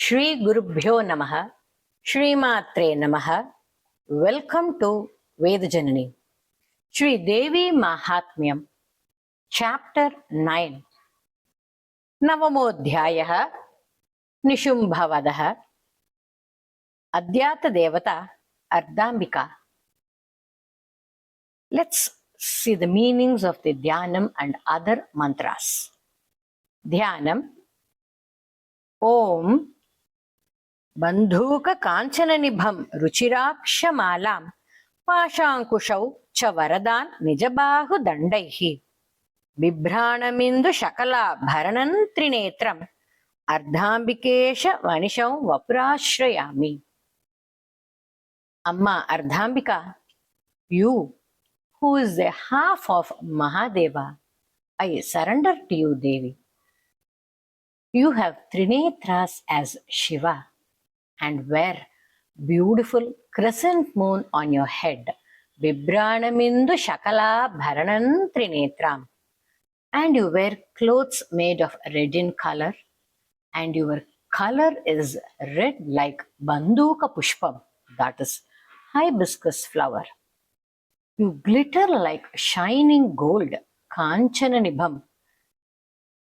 ಶ್ರೀ ಗುರುಭ್ಯೋ ನಮಃ ಶ್ರೀಮಾತ್ರೆ ನಮಃ. Welcome to Vedajanani. Shri Devi Mahatmyam chapter 9. ನವಮೋಧ್ಯಾಯಃ. ನಿಶುಂಭವಧಃ. ಅಧ್ಯಾತ ದೇವತಾ ಅರ್ಧಾಂಬಿಕಾ. Let's see the meanings of the Dhyanam and other mantras. Dhyanam. Om बंधूक कांचन निभम रुचिराक्षमालां पाशांकुशौ च वरदान निजबाहु दंडैः बिभ्राणमिन्दु शकलाभरणं त्रिनेत्रम् अर्धांबिकेश वनिशौ वपुराश्रयामि. Amma Ardhambika, you who is the half of Mahadeva, I surrender to you, Devi. You have Trinetras as Shiva and wear beautiful crescent moon on your head. Vibhranamindu Shakala Bharanam Trinetram. And you wear clothes made of red in color, and your color is red like Banduka Pushpam, that is hibiscus flower. You glitter like shining gold, Kanchana Nibham.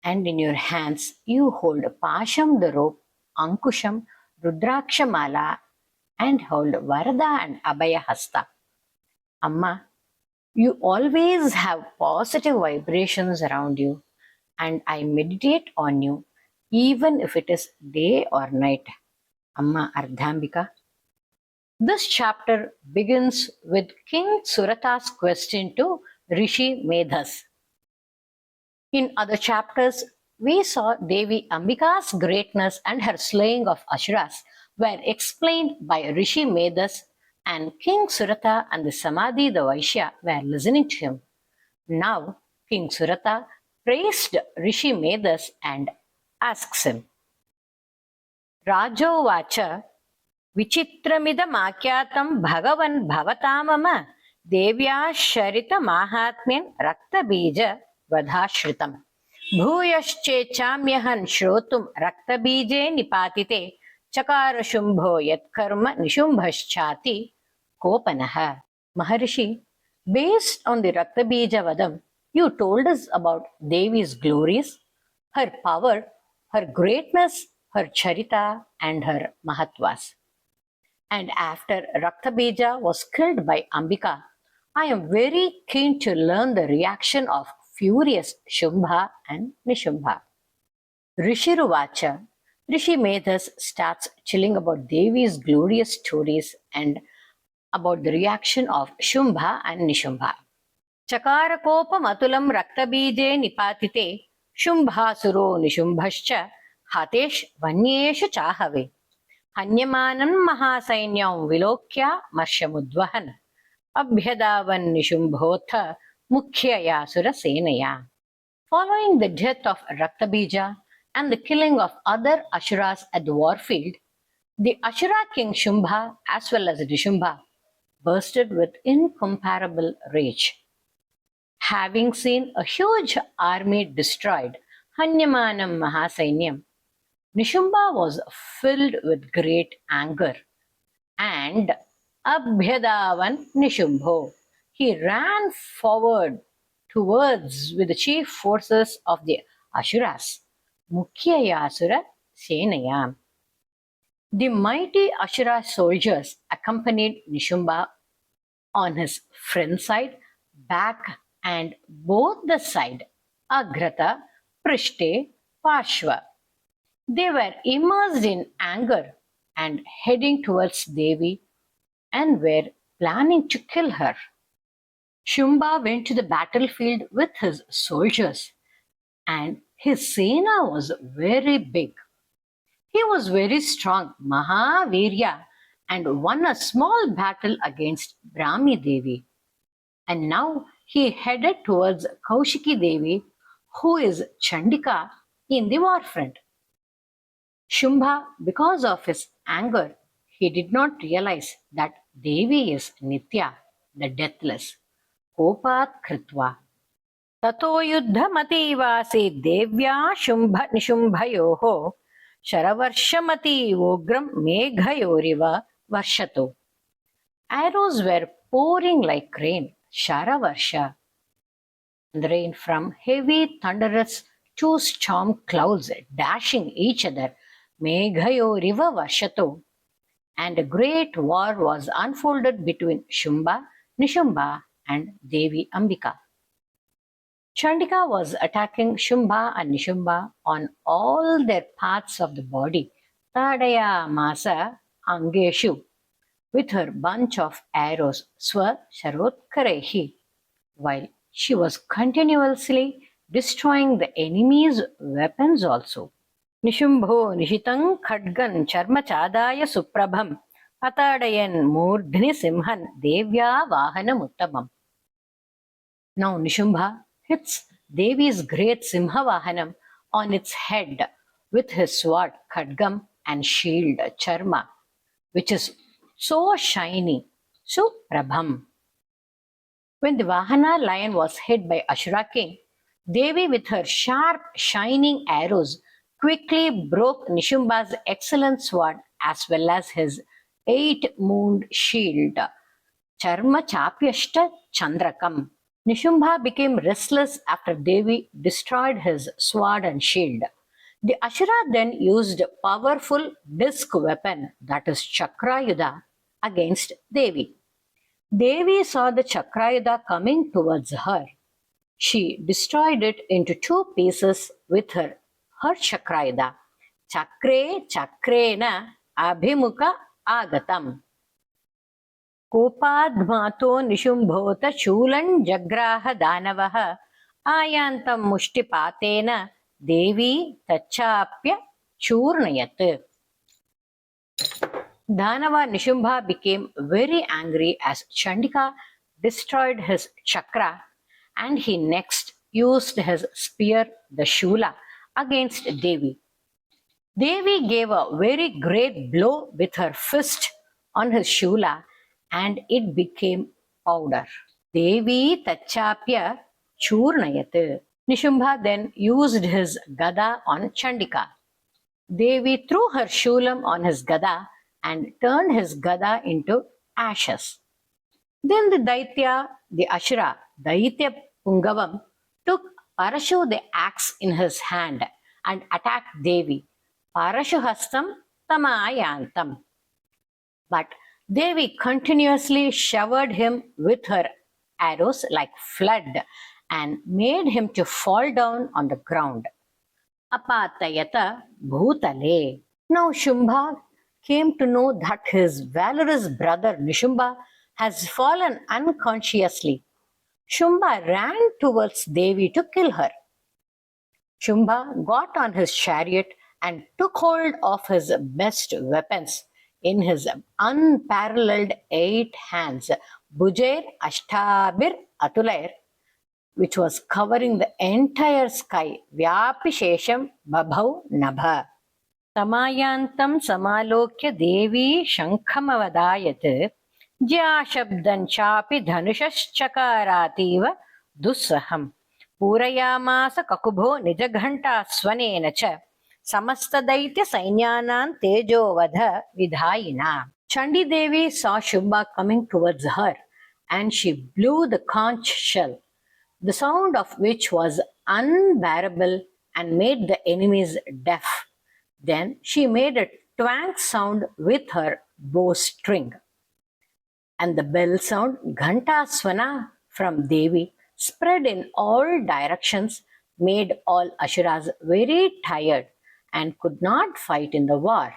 And in your hands you hold Pasham the rope, Ankusham, Rudrakshamala, and hold Varada and Abhaya Hasta. Amma, you always have positive vibrations around you, and I meditate on you even if it is day or night. Amma Ardhambika. This chapter begins with King Surata's question to Rishi Medhas. In other chapters, we saw Devi Ambika's greatness and her slaying of Asuras were explained by Rishi Medhas, and King Surata and the Samadhi the Vaishya were listening to him. Now, King Surata praised Rishi Medhas and asks him, Rajovacha Vichitramidamakhyatam Bhagavan Bhavatama Devya Sharita Mahatmyan Raktabija Vadhashritam Bhuyashchechamyahan Shrotum Raktabije Nipatite Chakara Shumbho Yatkarma Nishumbhaschati Kopanaha. Maharishi, based on the Raktabija Vadam, you told us about Devi's glories, her power, her greatness, her charita, and her mahatvas. And after Raktabija was killed by Ambika, I am very keen to learn the reaction of furious Shumbha and Nishumbha. Rishiruvacha, Rishi Medhas starts chilling about Devi's glorious stories and about the reaction of Shumbha and Nishumbha. Chakarakopa matulam raktabije nipatite Shumbhasuro Nishumbhascha hatesh vanyeshu chahave Hanyamanam mahasainyam vilokya marshamudvahan Abhyadavan Nishumbhotha Mukhyayasura Senaya. Following the death of Raktabija and the killing of other Asuras at the warfield, the Asura king Shumbha as well as Nishumbha bursted with incomparable rage. Having seen a huge army destroyed, Hanyamanam Mahasainyam, Nishumbha was filled with great anger, and Abhyadavan Nishumbho, he ran forward towards with the chief forces of the Asuras, Mukhyayasura Senaya. The mighty Asura soldiers accompanied Nishumbha on his front side, back, and both the side, Agrata, Prishte, Parshva. They were immersed in anger and heading towards Devi and were planning to kill her. Shumbha went to the battlefield with his soldiers, and his Sena was very big. He was very strong, Mahavirya, and won a small battle against Brahmi Devi. And now he headed towards Kaushiki Devi, who is Chandika, in the war front. Shumbha, because of his anger, he did not realize that Devi is Nitya, the deathless. Kopat Kritva. Tato yuddhamativaasi Devya Shumbha Nishumbhayoho Sharavarshamati Ogram Meghayoriva Varshato. Arrows were pouring like rain, Sharavarsha. The rain from heavy thunderous two storm clouds dashing each other, Meghayoriva Varshato. And a great war was unfolded between Shumba, Nishumbha, and Devi Ambika. Chandika was attacking Shumba and Nishumbha on all their parts of the body, Tadaya Masa Angeshu, with her bunch of arrows, Swa Sharotkarehi, while she was continuously destroying the enemy's weapons also. Nishumbho Nishitan Khadgan Charmachadaya Suprabham Atadayan Murdhni Simhan Devya Vahana Muttamam. Now Nishumbha hits Devi's great Simha Vahanam on its head with his sword Khadgam and shield Charma, which is so shiny, Suprabham. When the Vahana lion was hit by Ashura king, Devi with her sharp shining arrows quickly broke Nishumbha's excellent sword as well as his 8-mooned shield, Charma Chapyashta Chandrakam. Nishumbha became restless after Devi destroyed his sword and shield. The Ashura then used a powerful disc weapon, that is Chakrayuda, against Devi. Devi saw the Chakrayuda coming towards her. She destroyed it into 2 pieces with her Chakrayuda. Chakre Chakrena Abhimukha Agatam. Kopadmato Nishumbhota Chulan Jagraha Danavaha Ayantam Mushtipatena Devi Tachapya Churnayat. Danava Nishumbha became very angry as Chandika destroyed his chakra, and he next used his spear, the Shula, against Devi. Devi gave a very great blow with her fist on his Shula, and it became powder. Devi Tachapya Churnayat. Nishumbha then used his Gada on Chandika. Devi threw her Shulam on his Gada and turned his Gada into ashes. Then the Daitya, the Ashura, Daitya Pungavam, took Parashu the axe in his hand and attacked Devi. Parashuhastam Tamayantam. But Devi continuously showered him with her arrows like flood and made him to fall down on the ground. Apatayata Bhutale. Now Shumbha came to know that his valorous brother Nishumbha has fallen unconsciously. Shumbha ran towards Devi to kill her. Shumbha got on his chariot and took hold of his best weapons in his unparalleled 8 hands, Bujair Ashtabir Atulair, which was covering the entire sky, Vyapishesham Babhau Nabha. Tamayantam Samalokya Devi Shankhamavadayat Jyashabdanchapi Dhanushashchakarativa Dussaham Purayamasa Kakubho Nijaghanta Swanena Cha Samastadaitya Sainyanan Tejovadha Vidhayina. Chandi Devi saw Shumbha coming towards her, and she blew the conch shell, the sound of which was unbearable and made the enemies deaf. Then she made a twang sound with her bowstring, and the bell sound, Ghanta Swana, from Devi spread in all directions, made all Ashuras very tired and could not fight in the war.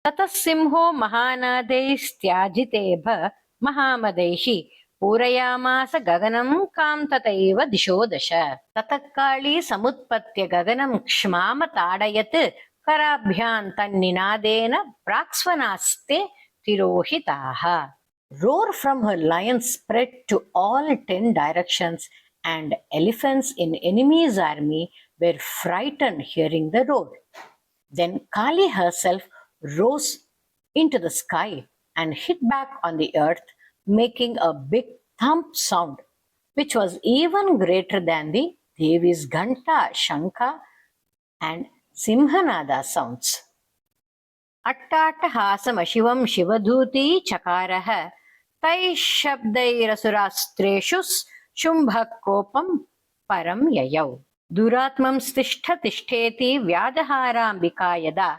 Tatasimho Mahanadaistyajitebha Mahamadaihi Purayamasa Gaganam Kamtataiva Dishodasha. Tatakali Samutpatya Gaganam Kshmama Tadayat Karabhyan Tanninadena Praksvanaste Tirohitaha. Roar from her lion spread to all 10 directions, and elephants in enemy's army were frightened hearing the roar. Then Kali herself rose into the sky and hit back on the earth, making a big thump sound, which was even greater than the Devi's Ghanta, Shankha, and Simhanada sounds. Attattahasamashivam Shivadhuti Chakarah Taiः Shabdairasurastreshus Shumbhak Kopam Param Yayau. Duratmam Stishtha Tishteti Vyadharambika Yada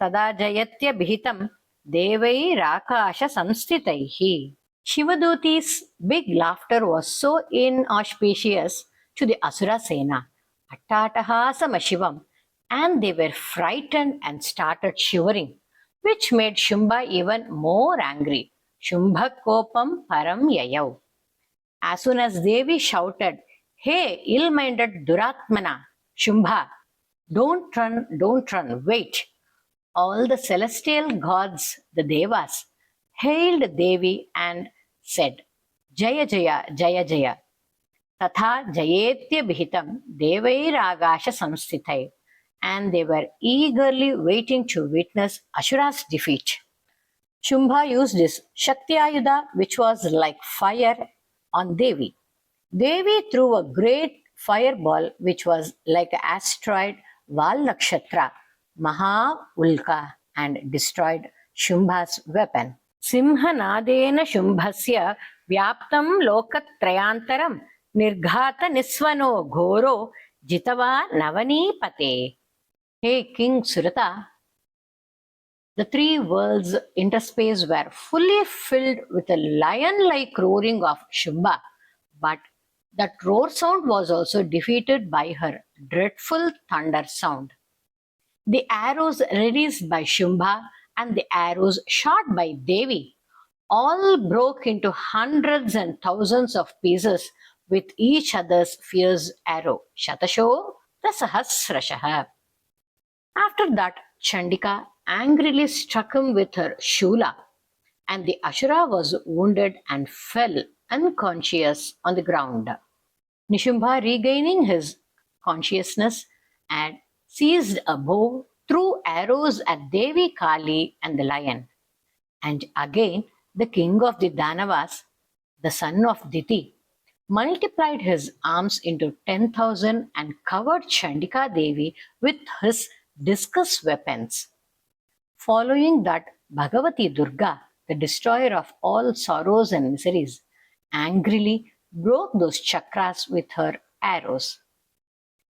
Tada Jayatya Bhitam Devai Rakasha Samstitaihi. Shivaduti's big laughter was so inauspicious to the Asura Sena. Attattahasamashivam, and they were frightened and started shivering, which made Shumba even more angry. Shumbha Kopam Param Yayau. As soon as Devi shouted, "Hey, ill-minded Duratmana, Shumbha, don't run, wait." All the celestial gods, the Devas, hailed Devi and said, "Jaya Jaya, Jaya Jaya." Tatha Jayetya Bhitam Devairagasha Samsthitai, and they were eagerly waiting to witness Ashura's defeat. Shumbha used his Shaktiyayudha, which was like fire, on Devi. Devi threw a great fireball, which was like an asteroid Val Nakshatra, Maha Ulka, and destroyed Shumbha's weapon. Simhanadena Shumbhasya Vyaptam Lokatrayantaram Nirghata Nisvano Ghoro Jitava Navanipate. Hey King Surata, the three worlds interspace were fully filled with a lion-like roaring of Shumba, but that roar sound was also defeated by her dreadful thunder sound. The arrows released by Shumba and the arrows shot by Devi all broke into hundreds and thousands of pieces with each other's fierce arrow. Shatasho Sahasrashaha. After that, Chandika angrily struck him with her shula, and the Ashura was wounded and fell unconscious on the ground. Nishumbha, regaining his consciousness, and seized a bow, threw arrows at Devi Kali and the lion. And again, the king of the Danavas, the son of Diti, multiplied his arms into 10,000 and covered Chandika Devi with his discus weapons. Following that, Bhagavati Durga, the destroyer of all sorrows and miseries, angrily broke those chakras with her arrows.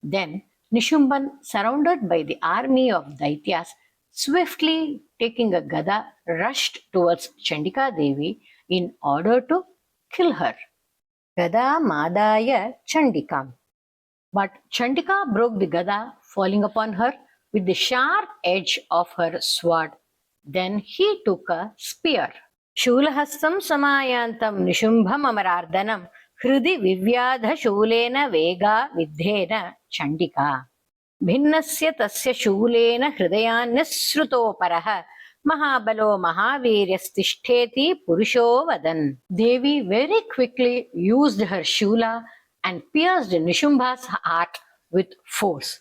Then Nishumban, surrounded by the army of Daityas, swiftly taking a gada, rushed towards Chandika Devi in order to kill her. Gada Madaya Chandikam. But Chandika broke the gada, falling upon her with the sharp edge of her sword. Then he took a spear. Shulahastam Samayantam Nishumbham Amarardanam Hridi Vivyadha Shulena Vega Vidhena Chandika. Bhinnasya Tasya Shulena Hridayanyasrutoparaha Mahabalo Mahaviryastishteti Purusho Vadan. Devi very quickly used her shula and pierced Nishumbha's heart with force.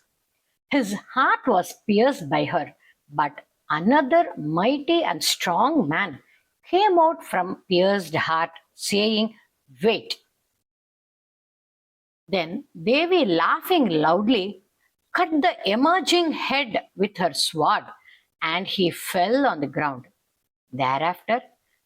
His heart was pierced by her, but another mighty and strong man came out from pierced heart, saying, "Wait." Then Devi, laughing loudly, cut the emerging head with her sword, and he fell on the ground. Thereafter,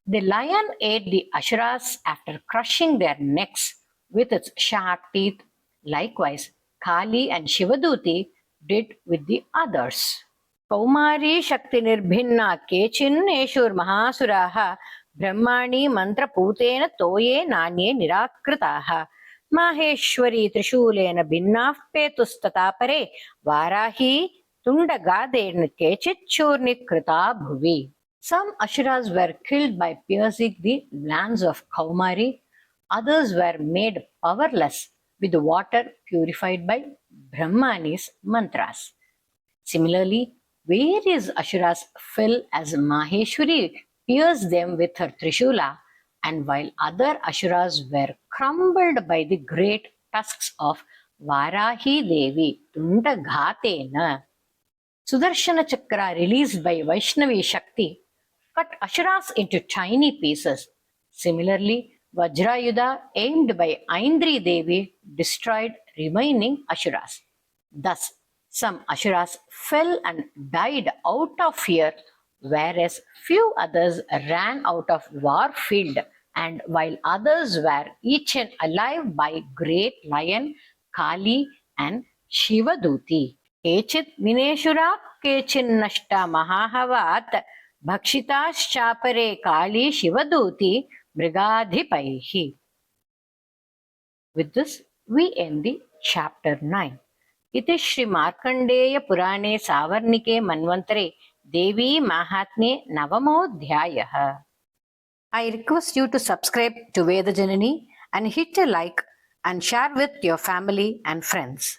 the lion ate the Ashuras after crushing their necks with its sharp teeth. Likewise, Kali and Shivaduti did with the others. Kaumari Shakti Nirbhinna Kechin Eshur Mahasuraha Brahmani Mantra Putena Toye Nanye Nirakritaha Maheshwari Trishulena Bhinnah Petustatapare Varahi Tundagaden Kechit Churnikrita Bhuvi. Some Ashuras were killed by piercing the lands of Kaumari, others were made powerless with water purified by Brahmani's mantras. Similarly, various Ashuras fell as Maheshwari pierced them with her Trishula, and while other Ashuras were crumbled by the great tusks of Varahi Devi Tundaghatena. Sudarshana Chakra, released by Vaishnavi Shakti, cut Ashuras into tiny pieces. Similarly, Vajrayudha, aimed by Aindri Devi, destroyed remaining Ashuras. Thus, Some Asuras fell and died out of fear, whereas few others ran out of war field, and while others were eaten alive by great lion Kali and Shivaduti. केचित् विनेशुरा केचिन्नष्ट महाहवात् भक्षिताश्चापरे काली शिवदूति मृगाधिपैः. With this, we end the chapter 9. इति श्री मार्कंडेय पुराणे सावर्णिके मन्वन्तरे देवी माहात्म्ये नवमोऽध्यायः. I request you to subscribe to Veda Janani and hit a like and share with your family and friends.